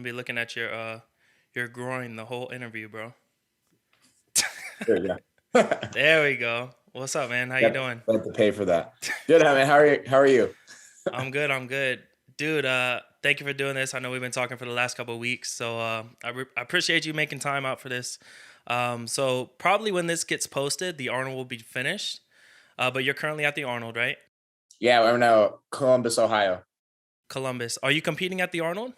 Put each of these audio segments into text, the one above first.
be looking at your groin the whole interview, bro. There you go. There we go. What's up, man? How you Yep, doing? I have to pay for that. Good, man. How are you? How are you? I'm good. I'm good, dude. Thank you for doing this. I know we've been talking for the last couple of weeks, so I appreciate you making time out for this. So probably when this gets posted, the Arnold will be finished. But you're currently at the Arnold, right? Yeah, I'm now Columbus, Ohio. Columbus. Are you competing at the Arnold?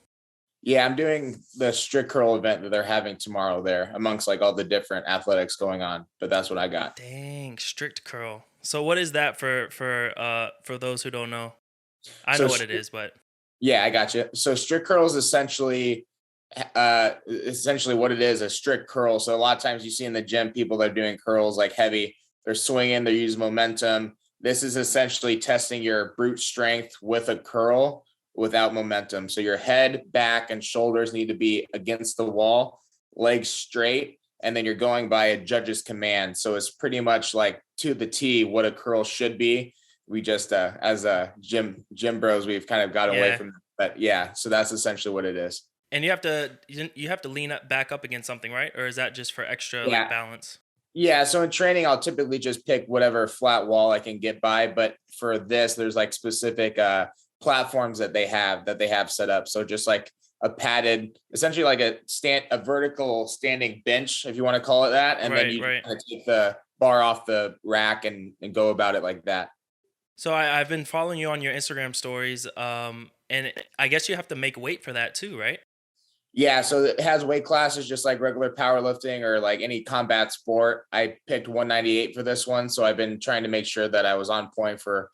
Yeah, I'm doing the strict curl event that they're having tomorrow there amongst like all the different athletics going on. But that's what I got. Dang, strict curl. So what is that for those who don't know? I So know what it is, but yeah, I got you. So strict curl is essentially what it is, a strict curl. So a lot of times you see in the gym people that are doing curls like heavy, they're swinging, they're using momentum. This is essentially testing your brute strength with a curl without momentum. So your head, back, and shoulders need to be against the wall, legs straight, and then you're going by a judge's command. So it's pretty much like to the T what a curl should be. We just as gym bros, we've kind of gotten away yeah. from that. But yeah, so that's essentially what it is. And you have to lean back up against something, right? Or is that just for extra like Yeah. balance? Yeah. So in training, I'll typically just pick whatever flat wall I can get by. But for this, there's like specific platforms that they have set up. So just like a padded, essentially like a vertical standing bench, if you want to call it that. And then Right, you right. kind of take the bar off the rack and go about it like that. So I've been following you on your Instagram stories, and I guess you have to make weight for that too, right? Yeah, so it has weight classes just like regular powerlifting or like any combat sport. I picked 198 for this one, so I've been trying to make sure that I was on point for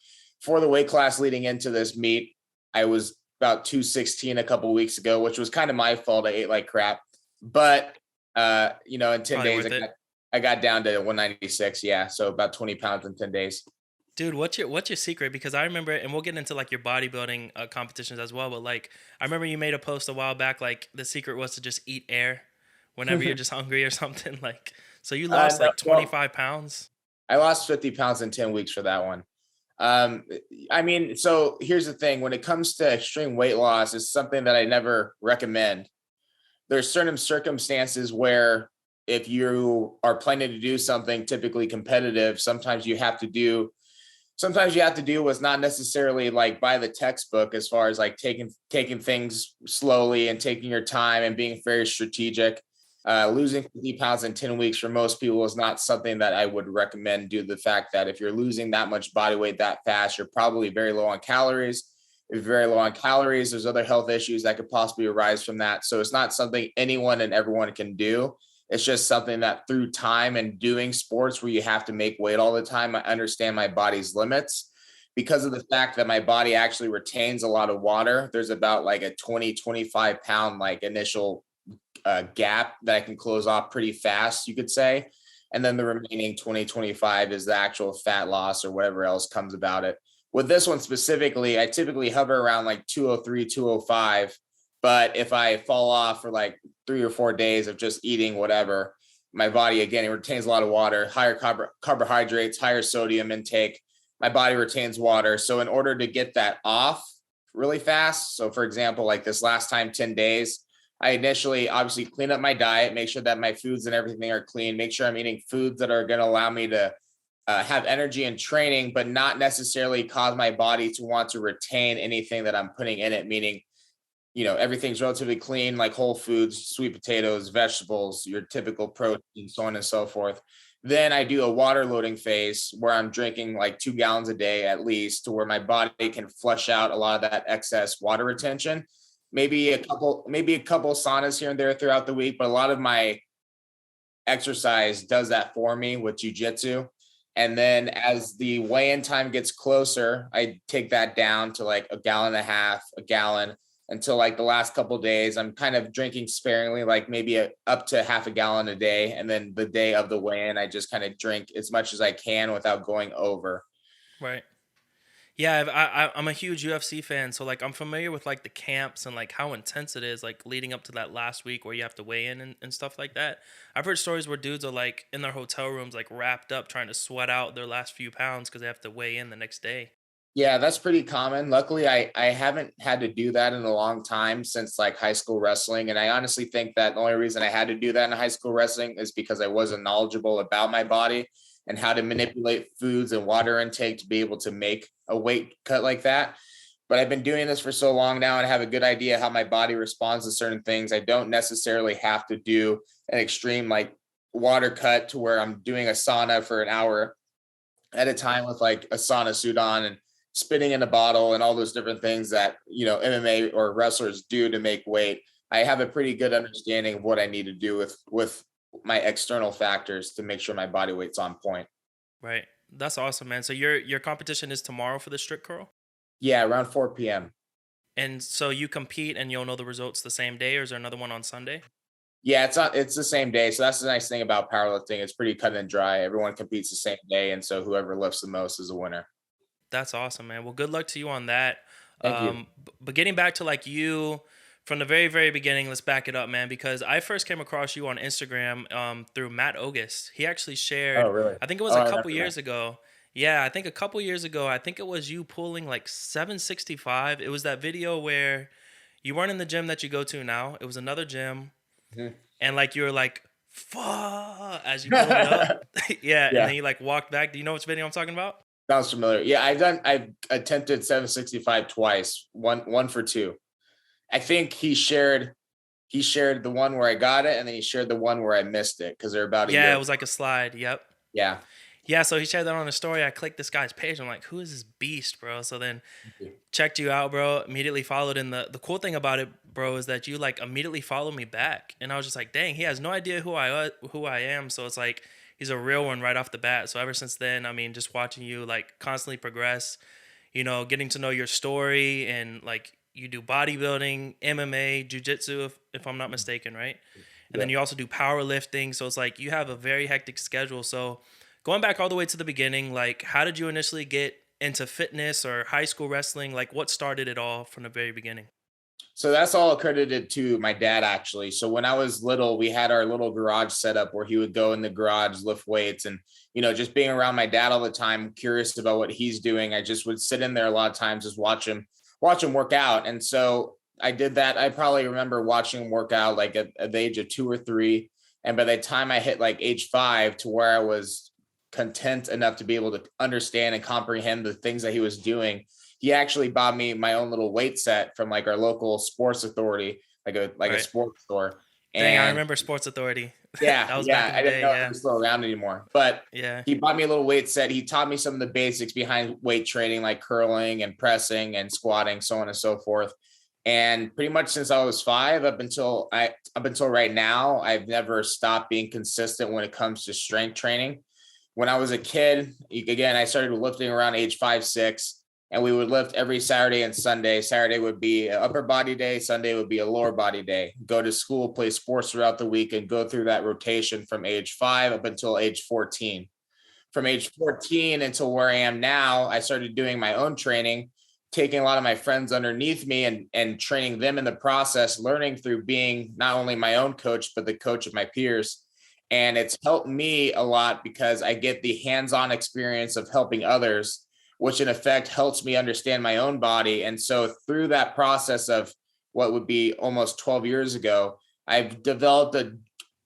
the weight class leading into this meet. I was about 216 a couple weeks ago, which was kind of my fault. I ate like crap, but in 10 Probably days worth it. I got down to 196. Yeah, so about 20 pounds in 10 days. Dude, what's your secret? Because I remember, and we'll get into like your bodybuilding competitions as well. But like, I remember you made a post a while back. Like the secret was to just eat air whenever you're just hungry or something. Like, so you lost No, like well, 25 pounds. I lost 50 pounds in 10 weeks for that one. Um, I mean, so here's the thing: when it comes to extreme weight loss, it's something that I never recommend. There's certain circumstances where if you are planning to do something typically competitive, sometimes you have to do what's not necessarily like by the textbook as far as like taking things slowly and taking your time and being very strategic. Losing 50 pounds in 10 weeks for most people is not something that I would recommend due to the fact that if you're losing that much body weight that fast, you're probably very low on calories. If you're very low on calories, there's other health issues that could possibly arise from that. So it's not something anyone and everyone can do. It's just something that through time and doing sports where you have to make weight all the time, I understand my body's limits because of the fact that my body actually retains a lot of water. There's about like a 20-25 pound like initial gap that I can close off pretty fast, you could say. And then the remaining 20-25 is the actual fat loss or whatever else comes about it. With this one specifically, I typically hover around like 203, 205. But if I fall off for like 3 or 4 days of just eating whatever, my body, again, it retains a lot of water, higher carbohydrates, higher sodium intake. My body retains water. So in order to get that off really fast, so for example, like this last time, 10 days, I initially obviously clean up my diet, make sure that my foods and everything are clean, make sure I'm eating foods that are going to allow me to have energy and training, but not necessarily cause my body to want to retain anything that I'm putting in it, meaning everything's relatively clean, like whole foods, sweet potatoes, vegetables, your typical protein, so on and so forth. Then I do a water loading phase where I'm drinking like 2 gallons a day at least to where my body can flush out a lot of that excess water retention. Maybe a couple saunas here and there throughout the week, but a lot of my exercise does that for me with jujitsu. And then as the weigh-in time gets closer, I take that down to like a gallon and a half, a gallon, until like the last couple of days. I'm kind of drinking sparingly, like maybe up to half a gallon a day. And then the day of the weigh-in, I just kind of drink as much as I can without going over. Right. Yeah, I'm a huge UFC fan, so like I'm familiar with like the camps and like how intense it is, like leading up to that last week where you have to weigh in and stuff like that. I've heard stories where dudes are like in their hotel rooms, like wrapped up, trying to sweat out their last few pounds because they have to weigh in the next day. Yeah, that's pretty common. Luckily, I haven't had to do that in a long time since like high school wrestling. And I honestly think that the only reason I had to do that in high school wrestling is because I wasn't knowledgeable about my body and how to manipulate foods and water intake to be able to make a weight cut like that. But I've been doing this for so long now and I have a good idea how my body responds to certain things. I don't necessarily have to do an extreme like water cut to where I'm doing a sauna for an hour at a time with like a sauna suit on and spitting in a bottle and all those different things that, you know, MMA or wrestlers do to make weight. I have a pretty good understanding of what I need to do with my external factors to make sure my body weight's on point. Right. That's awesome, man. So your competition is tomorrow for the strict curl? Yeah, around 4 p.m. And so you compete and you'll know the results the same day, or is there another one on Sunday? Yeah, it's the same day. So that's the nice thing about powerlifting. It's pretty cut and dry. Everyone competes the same day. And so whoever lifts the most is a winner. That's awesome, man. Well, good luck to you on that. Thank you. But getting back to like you from the very, very beginning, let's back it up, man, because I first came across you on Instagram through Matt Ogus. He actually Oh, shared, really? I think it was Oh, a I couple remember years ago. Yeah, I think a couple years ago, I think it was you pulling like 765. It was that video where you weren't in the gym that you go to now. It was another gym. that. And like you were like, fuck, as you pulled it up. Yeah, and Yeah. then you like walked back. Do you know which video I'm talking about? Sounds familiar. Yeah, I've attempted 765 twice. One for two. I think he shared the one where I got it, and then he shared the one where I missed it because they're about a Yeah, year. it was like a slide. Yep. Yeah. Yeah, so he shared that on a story. I clicked this guy's page. I'm like, who is this beast, bro? So then checked you out, bro. Immediately followed. And the cool thing about it, bro, is that you like immediately followed me back. And I was just like, dang, he has no idea who I am. So it's like he's a real one right off the bat. So ever since then, I mean, just watching you like constantly progress, getting to know your story and like you do bodybuilding, MMA, Jiu Jitsu, if I'm not mistaken, right? And then Yep. you also do powerlifting. So it's like you have a very hectic schedule. So going back all the way to the beginning, like how did you initially get into fitness or high school wrestling? Like what started it all from the very beginning? So that's all accredited to my dad, actually. So when I was little, we had our little garage set up where he would go in the garage, lift weights, and just being around my dad all the time, curious about what he's doing. I just would sit in there a lot of times, just watch him work out. And so I did that. I probably remember watching him work out like at the age of 2 or 3. And by the time I hit like age 5 to where I was content enough to be able to understand and comprehend the things that he was doing, he actually bought me my own little weight set from like our local sports authority, like a Right. sports store. Dang, I And remember Sports Authority. yeah, That was back yeah, in the I didn't day. know if it Yeah. was still around anymore, but Yeah. he bought me a little weight set. He taught me some of the basics behind weight training, like curling and pressing and squatting, so on and so forth. And pretty much since I was 5 up until right now, I've never stopped being consistent when it comes to strength training. When I was a kid, again, I started lifting around age 5, 6, and we would lift every Saturday and Sunday. Saturday would be an upper body day. Sunday would be a lower body day. Go to school, play sports throughout the week, and go through that rotation from age 5 up until age 14. From age 14 until where I am now, I started doing my own training, taking a lot of my friends underneath me and training them in the process, learning through being not only my own coach, but the coach of my peers. And it's helped me a lot because I get the hands-on experience of helping others, which in effect helps me understand my own body. And so through that process of what would be almost 12 years ago, I've developed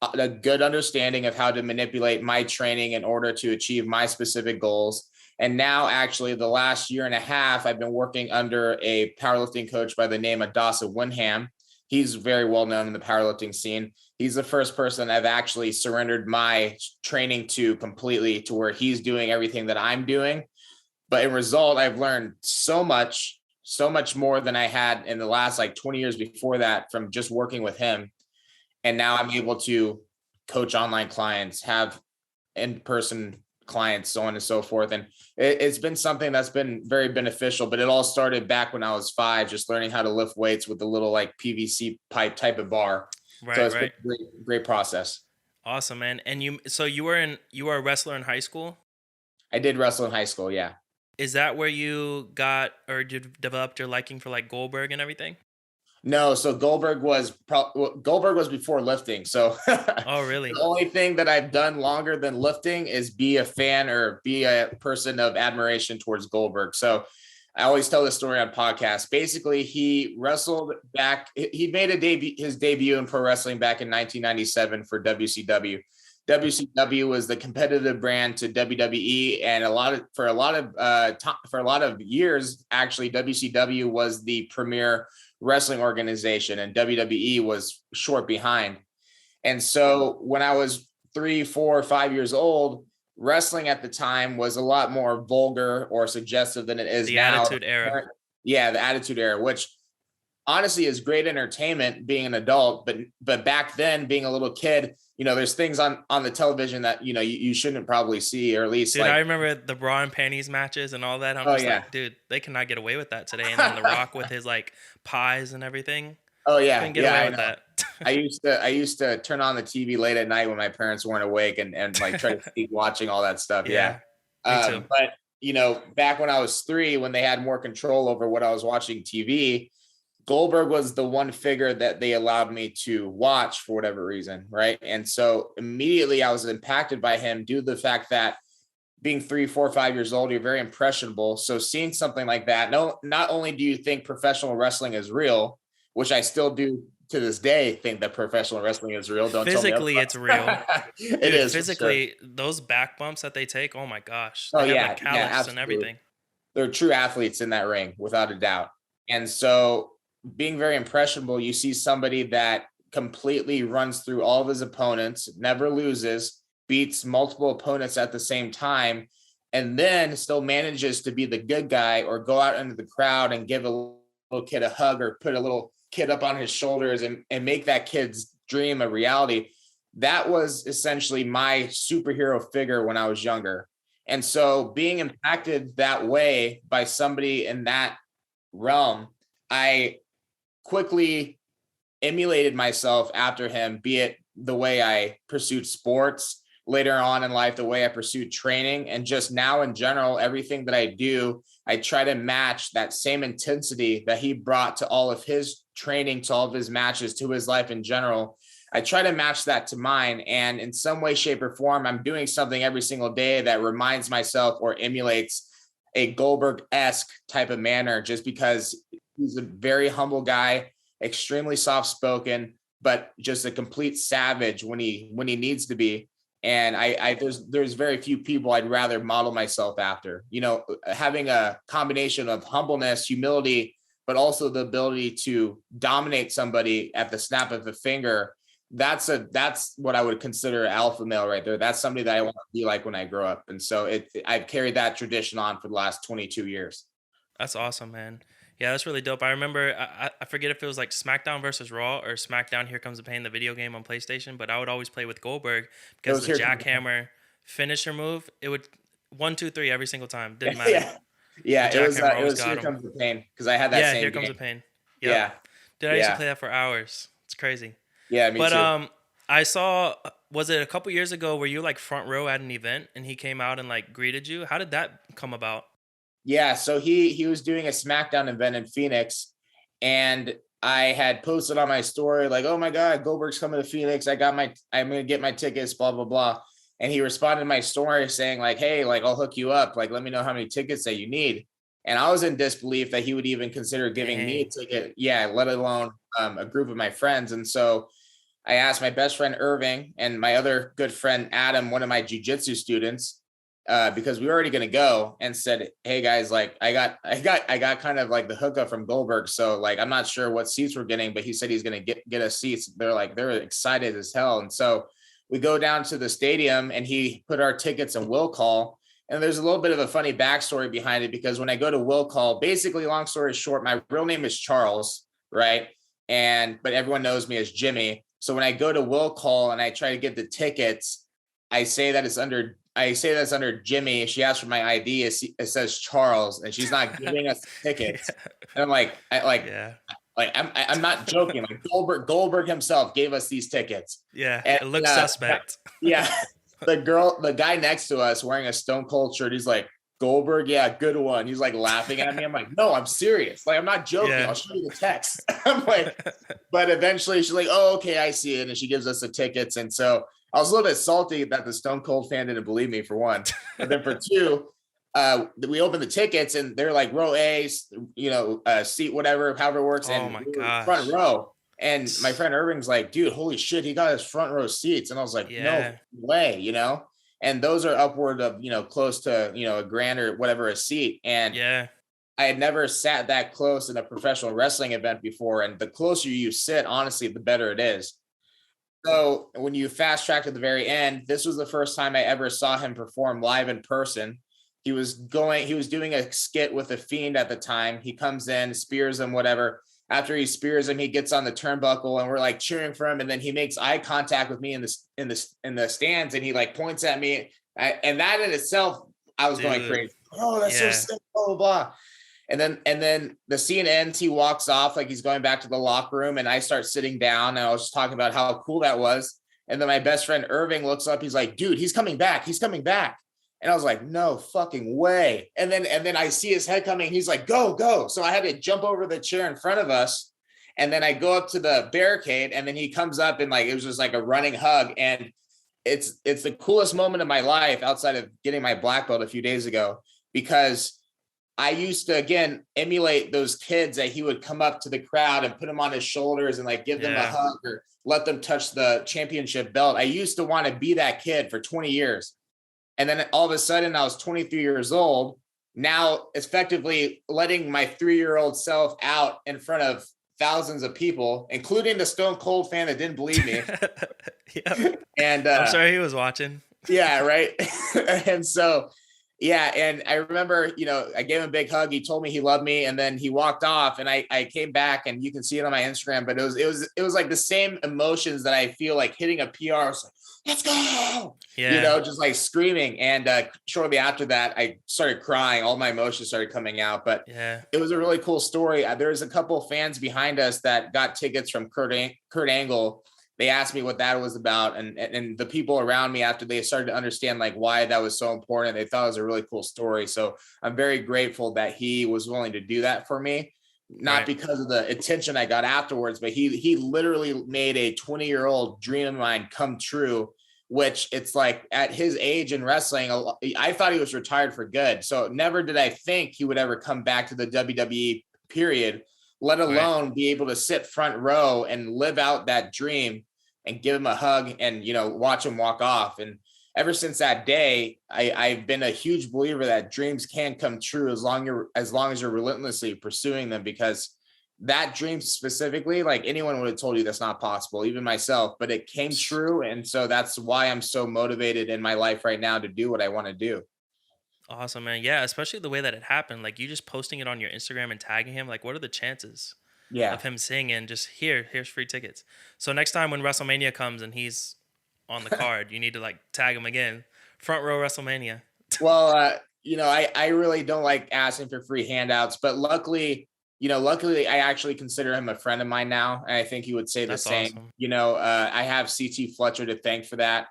a good understanding of how to manipulate my training in order to achieve my specific goals. And now, actually, the last year and a half, I've been working under a powerlifting coach by the name of Dasa Winham. He's very well known in the powerlifting scene. He's the first person I've actually surrendered my training to completely, to where he's doing everything that I'm doing. But in result, I've learned so much more than I had in the last like 20 years before that from just working with him. And now I'm able to coach online clients, have in-person clients, so on and so forth. And it's been something that's been very beneficial, but it all started back when I was 5, just learning how to lift weights with a little like PVC pipe type of bar. So Right, it's been right. a great process. Awesome, man. And you were a wrestler in high school? I did wrestle in high school. Yeah. Is that where you got or you developed your liking for like Goldberg and everything? No, so Goldberg was before lifting. So Oh, the really? only thing that I've done longer than lifting is be a fan or be a person of admiration towards Goldberg. So I always tell this story on podcasts. Basically, he wrestled back. He made his debut in pro wrestling back in 1997 for WCW. WCW was the competitive brand to WWE, and for a lot of years, actually, WCW was the premier wrestling organization, and WWE was short behind. And so, when I was 3, 4, 5 years old, wrestling at the time was a lot more vulgar or suggestive than it is now. The Attitude Era. Yeah, the Attitude Era, which honestly is great entertainment being an adult, but back then being a little kid, there's things on the television that you shouldn't probably see, or at least dude, I remember the bra and panties matches and all that. I'm just like, dude, they cannot get away with that today. And then The Rock with his like pies and everything. Oh yeah, couldn't get away with that. I used to turn on the TV late at night when my parents weren't awake and like try to keep watching all that stuff. Yeah. Me too. But back when I was 3, when they had more control over what I was watching TV, Goldberg was the one figure that they allowed me to watch for whatever reason. Right. And so immediately I was impacted by him due to the fact that being 3, 4, 5 years old, you're very impressionable. So seeing something like that, not only do you think professional wrestling is real, which I still do to this day think that professional wrestling is real. Don't physically, tell me it's real. It is physically. Sure. Those back bumps that they take, oh my gosh! They have like callus and everything. They're true athletes in that ring, without a doubt. And so, being very impressionable, you see somebody that completely runs through all of his opponents, never loses, beats multiple opponents at the same time, and then still manages to be the good guy or go out into the crowd and give a little kid a hug or put a little kid up on his shoulders and make that kid's dream a reality. That was essentially my superhero figure when I was younger. And so being impacted that way by somebody in that realm, I quickly emulated myself after him, be it the way I pursued sports later on in life, the way I pursued training, and just now in general, everything that I do, I try to match that same intensity that he brought to all of his training, to all of his matches, to his life in general. I try to match that to mine. And in some way, shape, or form, I'm doing something every single day that reminds myself or emulates a Goldberg-esque type of manner, just because he's a very humble guy, extremely soft-spoken, but just a complete savage when he needs to be. And there's very few people I'd rather model myself after, having a combination of humbleness, humility, but also the ability to dominate somebody at the snap of a finger. That's what I would consider alpha male right there. That's somebody that I want to be like when I grow up. And so I've carried that tradition on for the last 22 years. That's awesome, man. Yeah, that's really dope. I remember, I forget if it was like SmackDown versus Raw or SmackDown Here Comes the Pain, the video game on PlayStation, but I would always play with Goldberg because the jackhammer finisher move, it would 1, 2, 3 every single time. Didn't matter. Yeah, it was Here Comes the Pain, because I had that same Here game. Comes the Pain. Yep. Yeah. Dude, I used to play that for hours. It's crazy. Yeah, me too. But I saw, was it a couple years ago where you like front row at an event and he came out and like greeted you? How did that come about? Yeah, so he was doing a SmackDown event in Phoenix, and I had posted on my story like, "Oh my God, Goldberg's coming to Phoenix. I'm gonna get my tickets, blah blah blah." And he responded to my story saying like, "Hey, like I'll hook you up. Like let me know how many tickets that you need." And I was in disbelief that he would even consider giving me a ticket. Yeah, let alone a group of my friends. And so I asked my best friend Irving and my other good friend Adam, one of my jiu-jitsu students, because we were already going to go, and said, "Hey guys, like I got kind of like the hookup from Goldberg. So like, I'm not sure what seats we're getting, but he said he's going to get us seats." They're excited as hell. And so we go down to the stadium and he put our tickets in will call. And there's a little bit of a funny backstory behind it, because when I go to will call, basically long story short, my real name is Charles. Right. But everyone knows me as Jimmy. So when I go to will call and I try to get the tickets, I say that's under Jimmy. She asks for my ID. It says Charles, and she's not giving us tickets. And I'm like, I'm not joking. Like Goldberg himself gave us these tickets. Yeah, and, it looks suspect. Yeah, the guy next to us wearing a Stone Cold shirt, he's like, "Goldberg, yeah, good one." He's like laughing at me. I'm like, "No, I'm serious. Like, I'm not joking. Yeah. I'll show you the text." I'm like, but eventually she's like, "Oh, okay, I see it," and she gives us the tickets. And so I was a little bit salty that the Stone Cold fan didn't believe me, for one. And then for two, we opened the tickets and they're like row A, seat, whatever, however it works. Oh And my we were front gosh. row. And my friend Irving's like, dude, holy shit, he got his front row seats. And I was like, no Yeah. way, and those are upward of, close to, a grand or whatever a seat. And Yeah. I had never sat that close in a professional wrestling event before. And the closer you sit, honestly, the better it is. So when you fast track to the very end, this was the first time I ever saw him perform live in person. He was doing a skit with a Fiend at the time. He comes in, spears him, whatever. After he spears him, he gets on the turnbuckle and we're like cheering for him. And then he makes eye contact with me in the stands and he like points at me. And that in itself, I was going crazy. Oh, that's so sick, blah, blah, blah. And then the scene ends, he walks off like he's going back to the locker room, and I start sitting down and I was just talking about how cool that was. And then my best friend Irving looks up, he's like, dude, he's coming back. He's coming back. And I was like, no fucking way. And then I see his head coming. He's like, go, go. So I had to jump over the chair in front of us. And then I go up to the barricade and then he comes up and like, it was just like a running hug. And it's the coolest moment of my life outside of getting my black belt a few days ago, because I used to, again, emulate those kids that he would come up to the crowd and put them on his shoulders and like give them a hug or let them touch the championship belt. I used to want to be that kid for 20 years. And then all of a sudden I was 23 years old, now effectively letting my 3-year-old self out in front of thousands of people, including the Stone Cold fan that didn't believe me. Yeah. And I'm sorry he was watching. Yeah, right. And so, yeah, and I remember, I gave him a big hug. He told me he loved me, and then he walked off. And I came back, and you can see it on my Instagram. But it was like the same emotions that I feel like hitting a PR. I was like, let's go, just like screaming. And shortly after that, I started crying. All my emotions started coming out. But it was a really cool story. There's a couple of fans behind us that got tickets from Kurt Angle. They asked me what that was about, and the people around me, after they started to understand like why that was so important, they thought it was a really cool story. So I'm very grateful that he was willing to do that for me, not because of the attention I got afterwards, but he literally made a 20-year-old dream of mine come true, which it's like at his age in wrestling, I thought he was retired for good. So never did I think he would ever come back to the WWE period, let alone be able to sit front row and live out that dream and give him a hug and, watch him walk off. And ever since that day, I've been a huge believer that dreams can come true as long as you're relentlessly pursuing them, because that dream specifically, like anyone would have told you that's not possible, even myself, but it came true. And so that's why I'm so motivated in my life right now to do what I want to do. Awesome, man. Yeah, especially the way that it happened. Like you just posting it on your Instagram and tagging him. Like, what are the chances of him singing? Just here's free tickets. So next time when WrestleMania comes and he's on the card, you need to like tag him again. Front row WrestleMania. Well, I really don't like asking for free handouts, but luckily I actually consider him a friend of mine now. And I think he would say the same. Awesome. I have CT Fletcher to thank for that.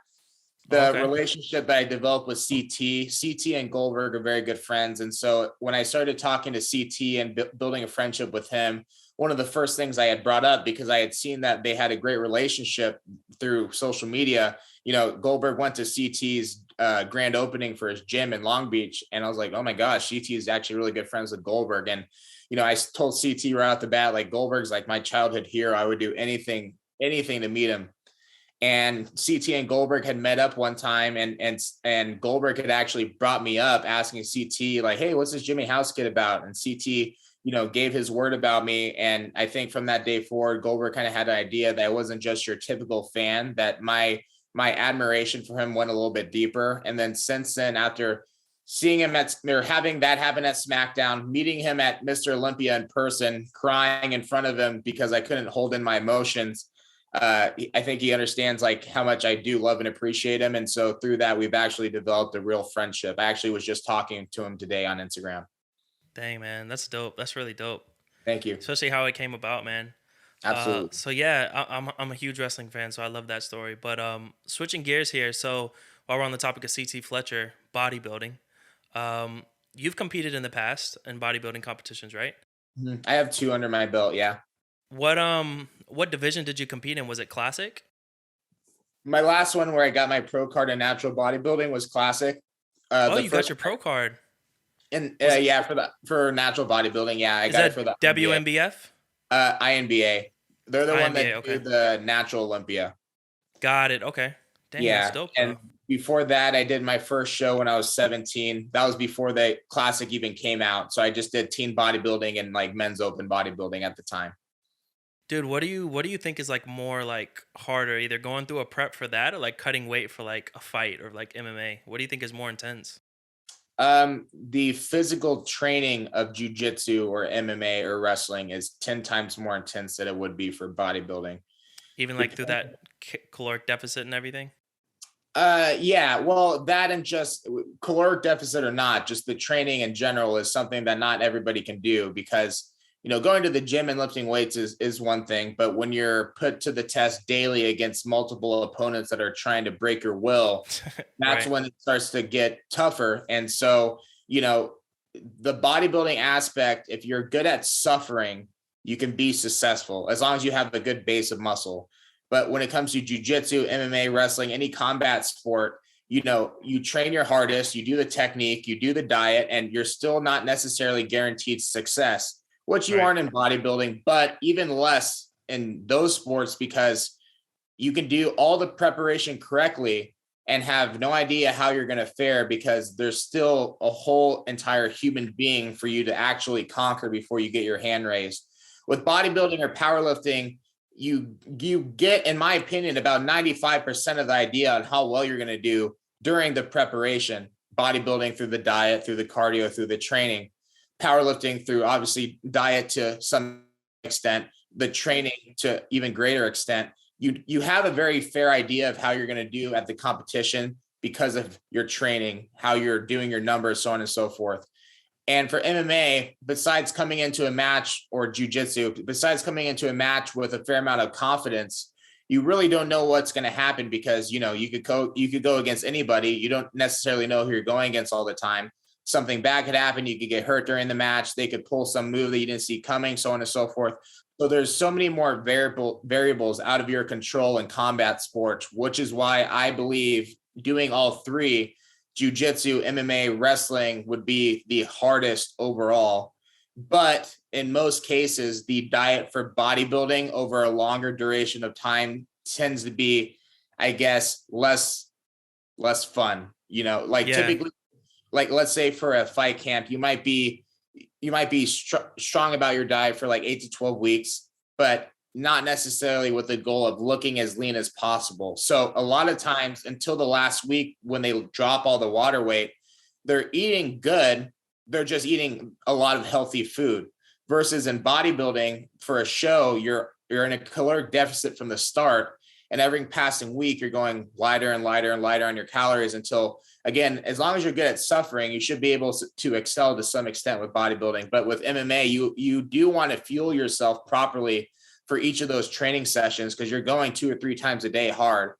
The relationship that I developed with CT and Goldberg are very good friends. And so when I started talking to CT and building a friendship with him, one of the first things I had brought up, because I had seen that they had a great relationship through social media, Goldberg went to CT's grand opening for his gym in Long Beach. And I was like, oh my gosh, CT is actually really good friends with Goldberg. And, I told CT right off the bat, like, Goldberg's like my childhood hero. I would do anything to meet him. And CT and Goldberg had met up one time, and Goldberg had actually brought me up asking CT like, hey, what's this Jimmy House kid about? And CT, gave his word about me. And I think from that day forward, Goldberg kind of had an idea that I wasn't just your typical fan, that my admiration for him went a little bit deeper. And then since then, after seeing him having that happen at SmackDown, meeting him at Mr. Olympia in person, crying in front of him because I couldn't hold in my emotions, I think he understands like how much I do love and appreciate him. And so through that, we've actually developed a real friendship. I actually was just talking to him today on Instagram. Dang, man. That's dope. That's really dope. Thank you. Especially how it came about, man. Absolutely. So yeah, I'm a huge wrestling fan, so I love that story. But switching gears here. So while we're on the topic of CT Fletcher, bodybuilding, you've competed in the past in bodybuilding competitions, right? I have 2 under my belt. Yeah. What division did you compete in? Was it classic? My last one where I got my pro card in natural bodybuilding was classic. You got your pro card. And Was yeah, for natural bodybuilding, yeah, I is got it for the that WNBF? INBA. They're the one that INBA. do Okay, the natural Olympia. got it. Okay, dang, that's Yeah. dope, And bro. before that, I did my first show when I was 17. That was before the classic even came out. So I just did teen bodybuilding and like men's open bodybuilding at the time. Dude, what do you think is like more like harder, either going through a prep for that or like cutting weight for like a fight or like MMA? What do you think is more intense? The physical training of jujitsu or MMA or wrestling is 10 times more intense than it would be for bodybuilding. Even like through that caloric deficit and everything? Yeah, well, that and just caloric deficit or not, just the training in general is something that not everybody can do because going to the gym and lifting weights is one thing, but when you're put to the test daily against multiple opponents that are trying to break your will, that's Right. when it starts to get tougher. And so, the bodybuilding aspect, if you're good at suffering, you can be successful as long as you have a good base of muscle. But when it comes to jujitsu, MMA, wrestling, any combat sport, you train your hardest, you do the technique, you do the diet, and you're still not necessarily guaranteed success, which you Right. aren't in bodybuilding, but even less in those sports because you can do all the preparation correctly and have no idea how you're going to fare because there's still a whole entire human being for you to actually conquer before you get your hand raised. With bodybuilding or powerlifting, you get, in my opinion, about 95% of the idea on how well you're going to do during the preparation. Bodybuilding through the diet, through the cardio, through the training. Powerlifting through obviously diet to some extent, the training to even greater extent. You have a very fair idea of how you're going to do at the competition because of your training, how you're doing your numbers, so on and so forth. And for MMA, besides coming into a match or jujitsu, besides coming into a match with a fair amount of confidence, you really don't know what's going to happen because you could go against anybody. You don't necessarily know who you're going against all the time. Something bad could happen. You could get hurt during the match. They could pull some move that you didn't see coming, so on and so forth. So there's so many more variables out of your control in combat sports, which is why I believe doing all three, jiu-jitsu, MMA, wrestling, would be the hardest overall. But in most cases, the diet for bodybuilding over a longer duration of time tends to be, I guess, less fun. Like Yeah. typically, like let's say for a fight camp, you might be strong about your diet for like 8 to 12 weeks, but not necessarily with the goal of looking as lean as possible. So a lot of times until the last week when they drop all the water weight, they're eating good. They're just eating a lot of healthy food versus in bodybuilding for a show, you're in a caloric deficit from the start. And every passing week, you're going lighter and lighter and lighter on your calories until, again, as long as you're good at suffering, you should be able to excel to some extent with bodybuilding. But with MMA, you do want to fuel yourself properly for each of those training sessions because you're going 2 or 3 times a day hard.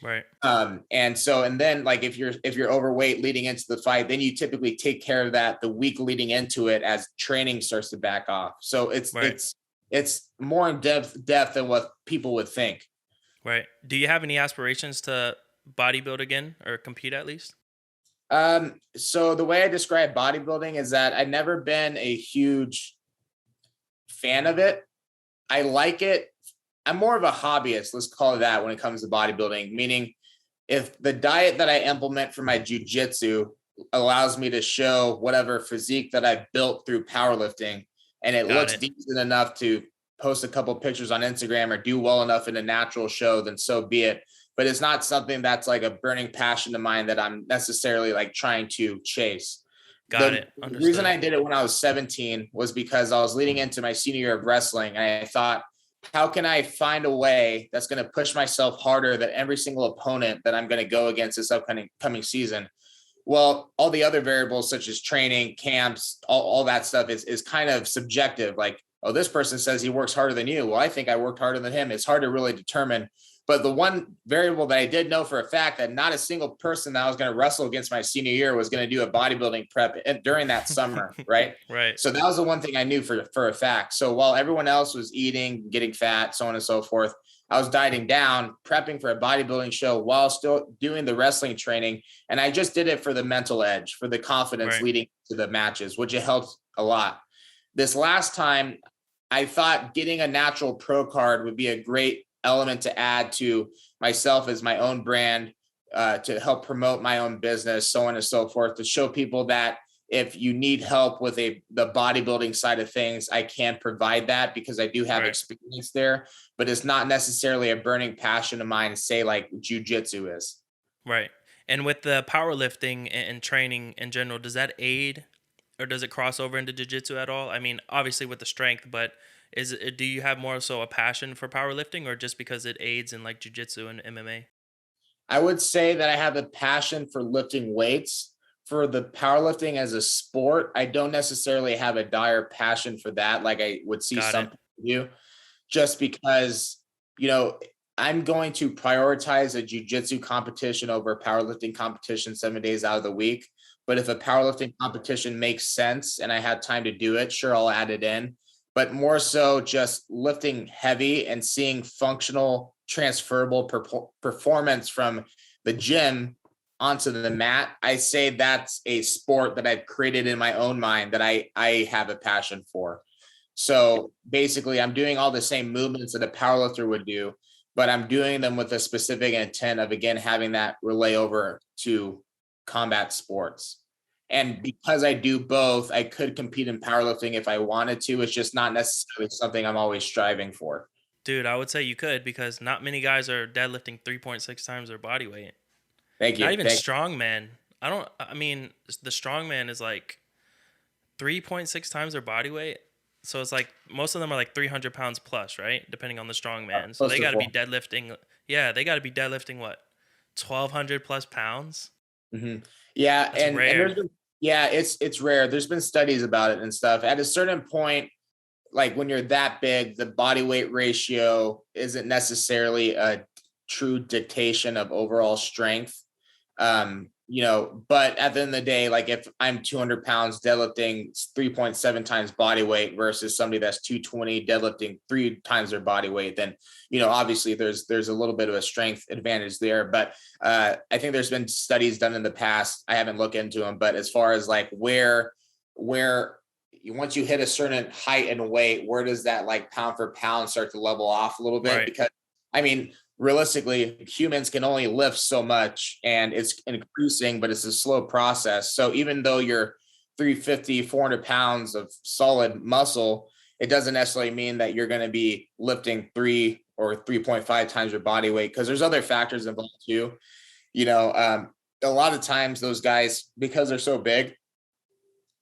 Right. And then like if you're overweight leading into the fight, then you typically take care of that the week leading into it as training starts to back off. So Right. it's more in depth than what people would think. Right. Do you have any aspirations to bodybuild again or compete at least? So the way I describe bodybuilding is that I've never been a huge fan of it. I like it. I'm more of a hobbyist, let's call it that, when it comes to bodybuilding, meaning if the diet that I implement for my jujitsu allows me to show whatever physique that I've built through powerlifting and it Got looks it. decent enough to post a couple pictures on Instagram or do well enough in a natural show, then so be it. But it's not something that's like a burning passion of mine that I'm necessarily like trying to chase. Got The it. reason Understood. I did it when I was 17 was because I was leading into my senior year of wrestling. And I thought, how can I find a way that's going to push myself harder than every single opponent that I'm going to go against this upcoming season? Well, all the other variables such as training, camps, all that stuff is kind of subjective. Like, oh, this person says he works harder than you. Well, I think I worked harder than him. It's hard to really determine. But the one variable that I did know for a fact that not a single person that I was going to wrestle against my senior year was going to do a bodybuilding prep during that summer, right? Right. So that was the one thing I knew for a fact. So while everyone else was eating, getting fat, so on and so forth, I was dieting down, prepping for a bodybuilding show while still doing the wrestling training. And I just did it for the mental edge, for the confidence Right. leading to the matches, which it helped a lot. This last time, I thought getting a natural pro card would be a great element to add to myself as my own brand, to help promote my own business, so on and so forth, to show people that if you need help with the bodybuilding side of things, I can provide that because I do have experience there, but it's not necessarily a burning passion of mine, say like jujitsu is. Right. And with the powerlifting and training in general, does that aid or does it cross over into jiu-jitsu at all? I mean, obviously with the strength, but do you have more so a passion for powerlifting or just because it aids in like jiu-jitsu and MMA? I would say that I have a passion for lifting weights. For the powerlifting as a sport, I don't necessarily have a dire passion for that, like I would see Got some it. people do, just because, you know, I'm going to prioritize a jujitsu competition over a powerlifting competition 7 days out of the week. But if a powerlifting competition makes sense and I had time to do it, sure, I'll add it in. But more so just lifting heavy and seeing functional, transferable performance from the gym onto the mat. I say that's a sport that I've created in my own mind that I have a passion for. So basically, I'm doing all the same movements that a powerlifter would do, but I'm doing them with a specific intent of, again, having that relay over to combat sports. And because I do both, I could compete in powerlifting if I wanted to. It's just not necessarily something I'm always striving for. Dude, I would say you could because not many guys are deadlifting 3.6 times their body weight. Thank Not you. even strongman. I mean, the strongman is like 3.6 times their body weight. So it's like most of them are like 300 pounds plus, right? Depending on the strongman. So Close they to got to be four. deadlifting. Yeah, they got to be deadlifting what? 1,200 plus pounds? Mhm. Yeah, That's and rare. there's been, yeah, it's rare. There's been studies about it and stuff. At a certain point, like when you're that big, the body weight ratio isn't necessarily a true dictation of overall strength. But at the end of the day, like if I'm 200 pounds deadlifting 3.7 times body weight versus somebody that's 220 deadlifting 3 times their body weight, then, obviously there's a little bit of a strength advantage there. But I think there's been studies done in the past. I haven't looked into them, but as far as like where once you hit a certain height and weight, where does that like pound for pound start to level off a little bit? Right. Because I mean, realistically, humans can only lift so much and it's increasing, but it's a slow process. So even though you're 350, 400 pounds of solid muscle, it doesn't necessarily mean that you're going to be lifting 3 or 3.5 times your body weight because there's other factors involved too. A lot of times those guys, because they're so big,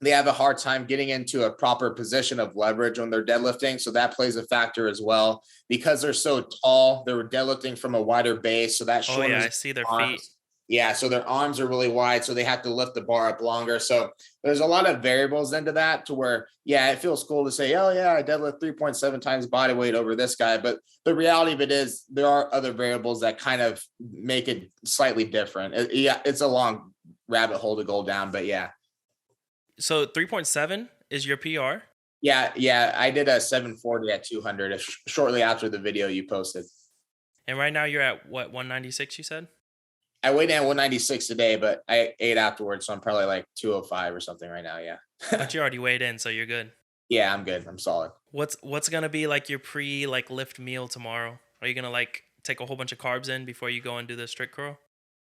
they have a hard time getting into a proper position of leverage when they're deadlifting. So that plays a factor as well. Because they're so tall, they're deadlifting from a wider base. So that Oh yeah, shortens I see their feet. arms. Yeah. So their arms are really wide. So they have to lift the bar up longer. So there's a lot of variables into that to where, yeah, it feels cool to say, oh yeah, I deadlift 3.7 times body weight over this guy. But the reality of it is there are other variables that kind of make it slightly different. It's a long rabbit hole to go down, but yeah. So 3.7 is your PR? Yeah, I did a 740 at 200 shortly after the video you posted. And right now you're at what, 196 you said? I weighed in at 196 today, but I ate afterwards, so I'm probably like 205 or something right now. Yeah. But you already weighed in, so you're good. Yeah, I'm good. I'm solid. What's gonna be like your pre like lift meal tomorrow? Are you gonna like take a whole bunch of carbs in before you go and do the strict curl?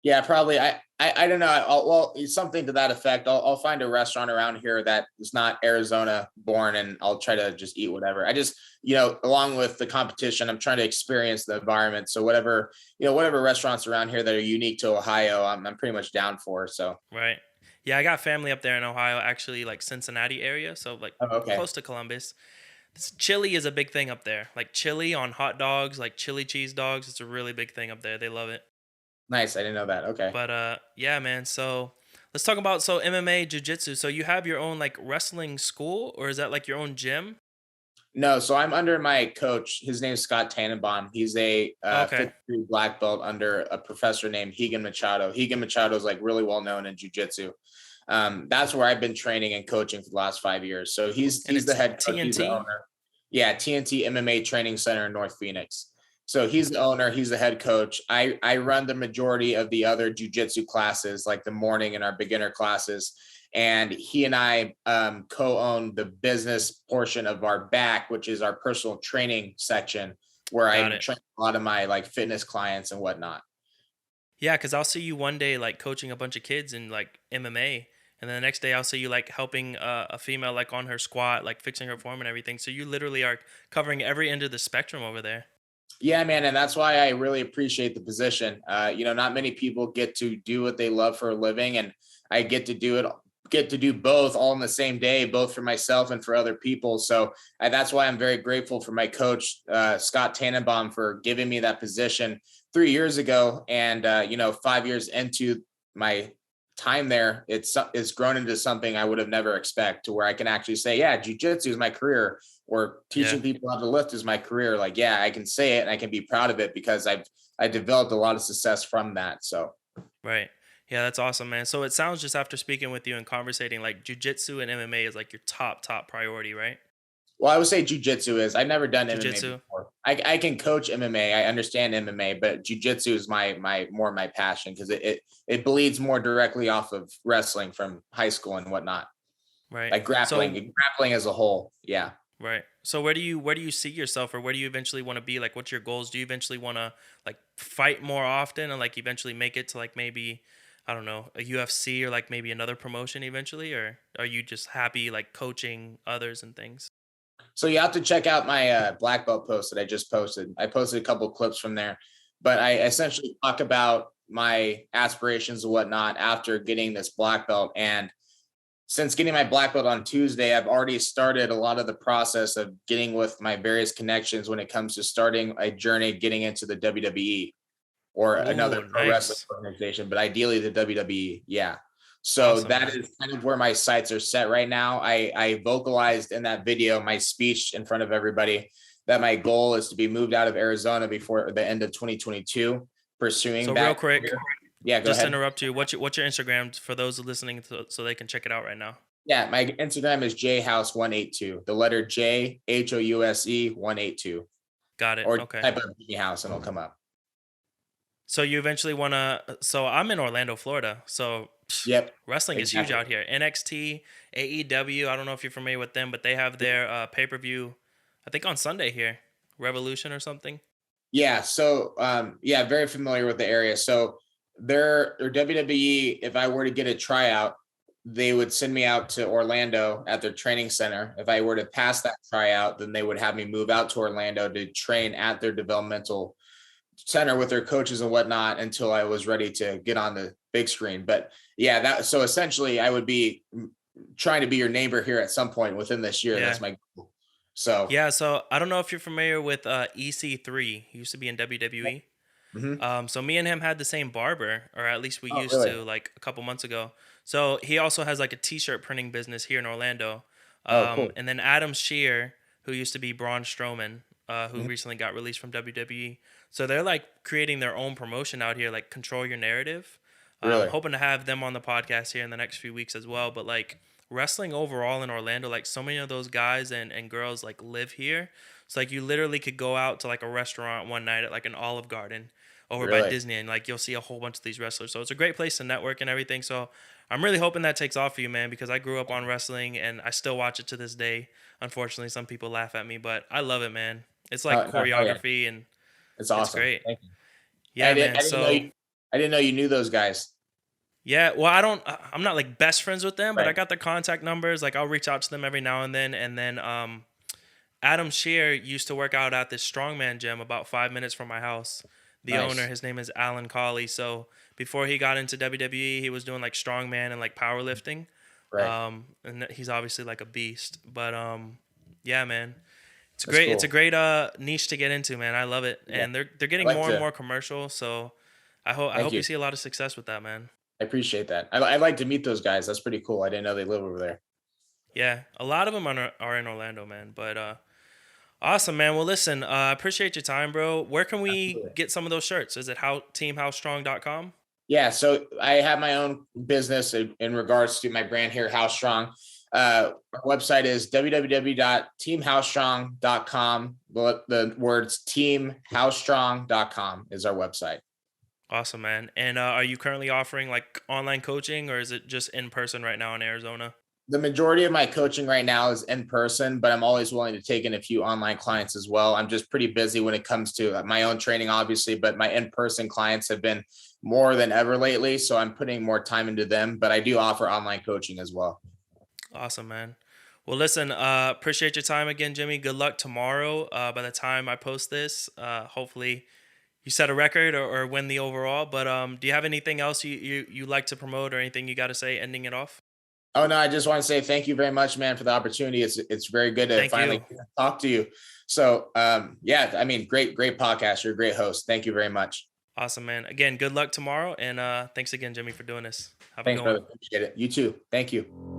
Yeah, probably. I don't know. It's something to that effect. I'll find a restaurant around here that is not Arizona born, and I'll try to just eat whatever. I just, along with the competition, I'm trying to experience the environment. So whatever restaurants around here that are unique to Ohio, I'm pretty much down for. So. Right. Yeah, I got family up there in Ohio, actually, like Cincinnati area, so like Oh, okay. close to Columbus. Chili is a big thing up there. Like chili on hot dogs, like chili cheese dogs. It's a really big thing up there. They love it. Nice. I didn't know that. Okay. But yeah, man. So let's talk about MMA jiu-jitsu. So you have your own like wrestling school, or is that like your own gym? No, so I'm under my coach. His name's Scott Tannenbaum. He's a Okay. fifth degree black belt under a professor named Higan Machado. Higan Machado is like really well known in jiu-jitsu. That's where I've been training and coaching for the last 5 years. So he's And the it's head coach. He's the TNT. owner. Yeah, TNT MMA Training Center in North Phoenix. So he's the owner, he's the head coach. I run the majority of the other jujitsu classes, like the morning and our beginner classes. And he and I co-own the business portion of our back, which is our personal training section, where Got I it. train a lot of my like fitness clients and whatnot. Yeah, because I'll see you one day like coaching a bunch of kids in like MMA, and then the next day I'll see you like helping a female like on her squat, like fixing her form and everything. So you literally are covering every end of the spectrum over there. Yeah, man, and that's why I really appreciate the position. Not many people get to do what they love for a living, and I get to do both all in the same day, both for myself and for other people. So that's why I'm very grateful for my coach, Scott Tannenbaum, for giving me that position 3 years ago. And 5 years into my time there, it's grown into something I would have never expect, to where I can actually say, yeah, jujitsu is my career, or Yeah. teaching people how to lift is my career. Like, yeah, I can say it and I can be proud of it because I developed a lot of success from that. So, Right. Yeah, that's awesome, man. So it sounds just after speaking with you and conversating, like jujitsu and MMA is like your top priority, right? well, I would say jujitsu is. I've never done MMA Jujitsu. before. I can coach MMA. I understand MMA, but jujitsu is my more my passion, because it bleeds more directly off of wrestling from high school and whatnot. Right. Like So grappling as a whole. Yeah. right. So where do you see yourself, or where do you eventually want to be? Like what's your goals? Do you eventually want to like fight more often and like eventually make it to like maybe I don't know, a UFC or like maybe another promotion eventually, or are you just happy like coaching others and things? So you have to check out my black belt post that I just posted. I posted a couple of clips from there, but I essentially talk about my aspirations and whatnot after getting this black belt. And since getting my black belt on Tuesday, I've already started a lot of the process of getting with my various connections when it comes to starting a journey getting into the WWE or another Oh, pro wrestling nice. organization, but ideally the WWE. Yeah. So Awesome, that man. is kind of where my sights are set right now. I vocalized in that video, my speech in front of everybody, that my goal is to be moved out of Arizona before the end of 2022, pursuing So real that quick, career. Yeah, go just to ahead. interrupt you, what's your Instagram for those listening so they can check it out right now? Yeah, my Instagram is jhouse182. The letter JHOUSE 182, Got it. or Okay. type of Jimmy House and it'll come up. So you eventually want to. So I'm in Orlando, Florida. So Yep, wrestling is huge exactly. out here. NXT, AEW. I don't know if you're familiar with them, but they have their pay per view. I think on Sunday here, Revolution or something. Yeah. So yeah, very familiar with the area. So their WWE, if I were to get a tryout, they would send me out to Orlando at their training center. If I were to pass that tryout, then they would have me move out to Orlando to train at their developmental center with their coaches and whatnot until I was ready to get on the big screen. But yeah, that so essentially I would be trying to be your neighbor here at some point within this year. Yeah. That's my goal. So Yeah. So I don't know if you're familiar with EC3. He used to be in WWE. mhm. So me and him had the same barber, or at least we Oh, used really? to like a couple months ago. So he also has like a t-shirt printing business here in Orlando. Oh, cool. And then Adam Shear, who used to be Braun Strowman, who Mhm. recently got released from WWE. So they're like creating their own promotion out here, like Control Your Narrative. Really? Hoping to have them on the podcast here in the next few weeks as well. But like wrestling overall in Orlando, like so many of those guys and girls like live here. So like you literally could go out to like a restaurant one night at like an Olive Garden over by Really? Disney, and like you'll see a whole bunch of these wrestlers. So it's a great place to network and everything. So I'm really hoping that takes off for you, man, because I grew up on wrestling and I still watch it to this day. Unfortunately, some people laugh at me, but I love it, man. It's like No, hell yeah. choreography and It's it's awesome. great. Thank you. Yeah, man. I didn't know So I didn't know you knew those guys. yeah, well, I'm not like best friends with them, but I Right. got their contact numbers. Like I'll reach out to them every now and then. And then Adam Shear used to work out at this strongman gym about 5 minutes from my house. The owner, Nice. his name is Alan Colley. So before he got into WWE, he was doing like strongman and like powerlifting. Right. And he's obviously like a beast. But yeah, man, it's That's great. It's a cool. great niche to get into, man. I love it, Yeah. and they're I getting like more and to more commercial. So I thank hope you you. see a lot of success with that, man. I appreciate that. I'd like to meet those guys. That's pretty cool. I didn't know they live over there. Yeah, a lot of them are in Orlando, man. But awesome, man. Well, listen, I appreciate your time, bro. Where can we Absolutely. get some of those shirts? Is it teamhowstrong.com? Yeah, so I have my own business in regards to my brand here, House Strong. Our website is www.teamhowstrong.com. The words teamhowstrong.com is our website. Awesome, man. And are you currently offering like online coaching, or is it just in person right now in Arizona? The majority of my coaching right now is in person, but I'm always willing to take in a few online clients as well. I'm just pretty busy when it comes to my own training, obviously, but my in-person clients have been more than ever lately. So I'm putting more time into them, but I do offer online coaching as well. Awesome, man. Well, listen, appreciate your time again, Jimmy. Good luck tomorrow. By the time I post this, hopefully you set a record or win the overall. But do you have anything else you like to promote or anything you got to say ending it off? Oh no, I just want to say thank you very much, man, for the opportunity. It's very good to Thank finally you. talk to you. So yeah, I mean, great podcast. You're a great host. Thank you very much. Awesome, man. Again, good luck tomorrow. And thanks again, Jimmy, for doing this. Have a Thanks, good one. brother. Appreciate it. You too. Thank you.